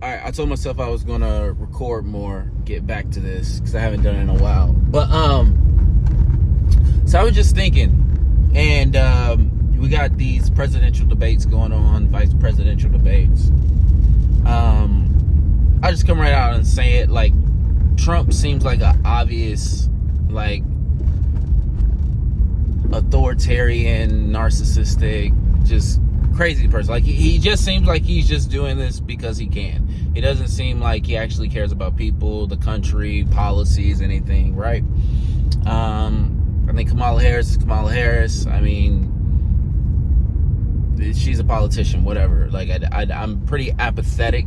I told myself I was gonna record more, get back to this because I haven't done it in a while. But so I was just thinking, and we got these presidential debates going on, vice presidential debates. I just come right out and say it. Like, Trump seems like an obvious, like, authoritarian, narcissistic, just crazy person. Like, he just seems like he's just doing this because he can. He doesn't seem like he actually cares about people, the country, policies, anything, right? I think Kamala Harris is Kamala Harris. I mean, she's a politician, whatever. Like, I'm pretty apathetic.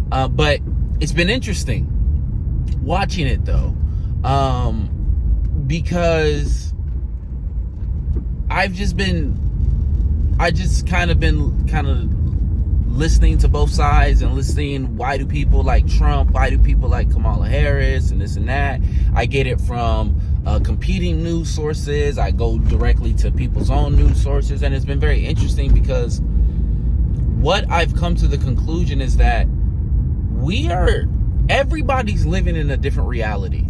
But it's been interesting watching it, though, because I've just kind of been listening to both sides and listening, why do people like Trump, why do people like Kamala Harris, and this and that. I get it from competing news sources. I go directly to people's own news sources, and it's been very interesting because what I've come to the conclusion is that everybody's living in a different reality.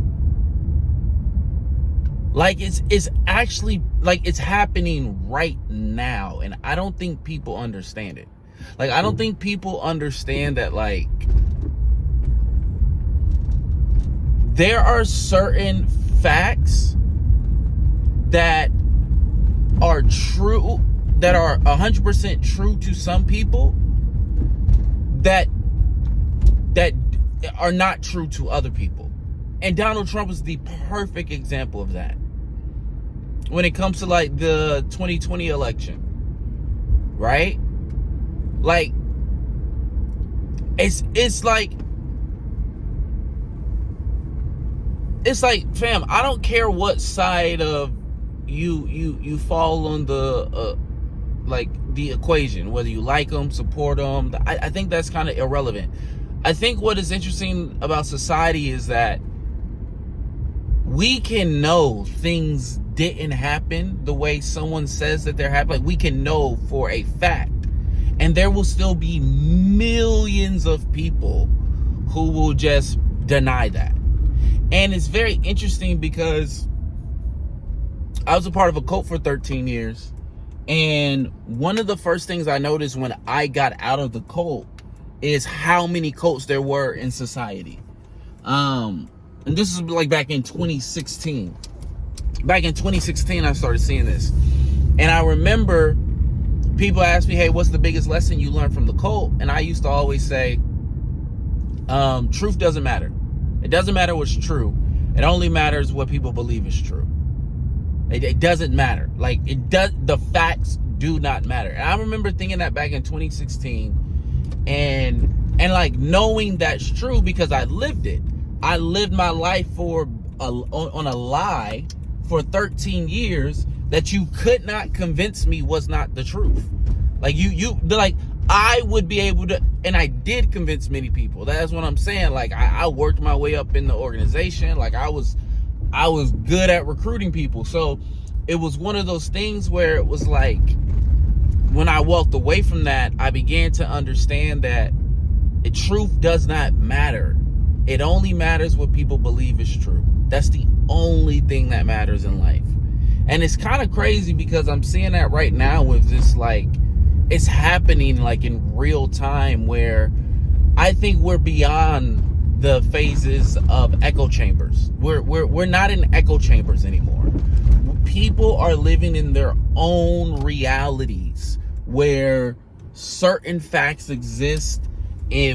Like, it's actually, like, it's happening right now, and I don't think people understand it. Like, I don't think people understand that, like, there are certain facts that are true, that are 100% true to some people, that are not true to other people. And Donald Trump is the perfect example of that. When it comes to, like, the 2020 election, right? Like, it's like, fam, I don't care what side of you fall on the like the equation, whether you like them, support them. I think that's kind of irrelevant. I think what is interesting about society is that we can know things didn't happen the way someone says that they're happening. Like, we can know for a fact, and there will still be millions of people who will just deny that. And it's very interesting because I was a part of a cult for 13 years, and one of the first things I noticed when I got out of the cult is how many cults there were in society. And this is like back in 2016. Back in 2016, I started seeing this. And I remember people ask me, hey, what's the biggest lesson you learned from the cult? And I used to always say, truth doesn't matter. It doesn't matter what's true. It only matters what people believe is true. It doesn't matter. Like, the facts do not matter. And I remember thinking that back in 2016 and like knowing that's true because I lived it. I lived my life on a lie for 13 years that you could not convince me was not the truth. Like, like, I would be able to, and I did convince many people. That's what I'm saying. Like, I worked my way up in the organization. Like, I was good at recruiting people. So it was one of those things where it was like, when I walked away from that, I began to understand that the truth does not matter. It only matters what people believe is true. That's the only thing that matters in life. And it's kind of crazy because I'm seeing that right now with this, like, it's happening like in real time, where I think we're beyond the phases of echo chambers. We're not in echo chambers anymore. People are living in their own realities where certain facts exist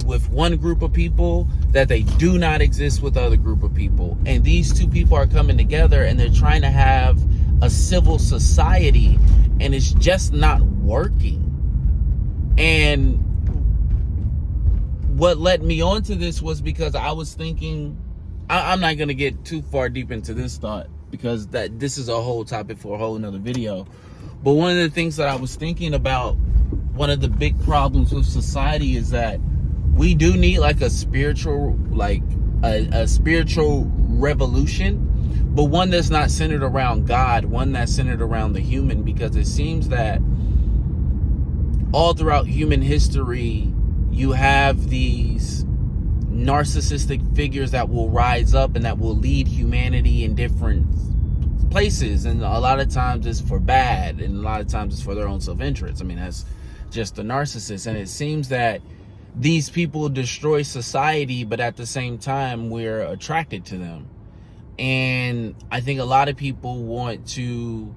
with one group of people that they do not exist with other group of people. And these two people are coming together and they're trying to have a civil society, and it's just not working. And what led me onto this was because I was thinking, I'm not going to get too far deep into this thought because this is a whole topic for a whole another video. But one of the things that I was thinking about, one of the big problems with society is that we do need like a spiritual, like a spiritual revolution, but one that's not centered around God, one that's centered around the human, because it seems that all throughout human history, you have these narcissistic figures that will rise up and that will lead humanity in different places, and a lot of times it's for bad, and a lot of times it's for their own self-interest. I mean, that's just the narcissist. And it seems that these people destroy society, but at the same time we're attracted to them. And I think a lot of people want to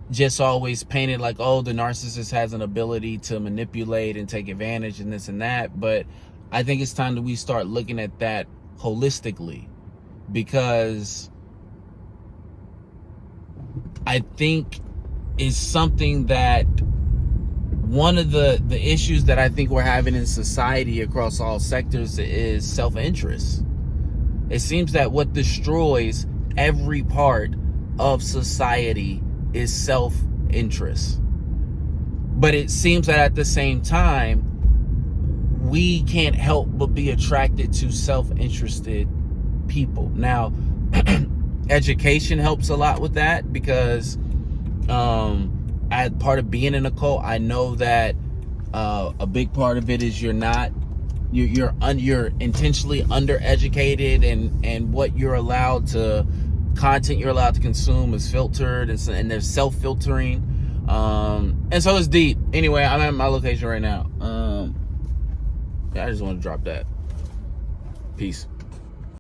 just always paint it like, oh, the narcissist has an ability to manipulate and take advantage and this and that. But I think it's time that we start looking at that holistically, because I think it's something that one of the issues that I think we're having in society across all sectors is self-interest. It seems that what destroys every part of society is self-interest. But it seems that at the same time, we can't help but be attracted to self-interested people. Now, education helps a lot with that, because as part of being in a cult, I know that a big part of it is you're intentionally undereducated, and what you're allowed to, content you're allowed to consume is filtered, and there's self-filtering, and so it's deep. Anyway, I'm at my location right now. Yeah, I just want to drop that. Peace.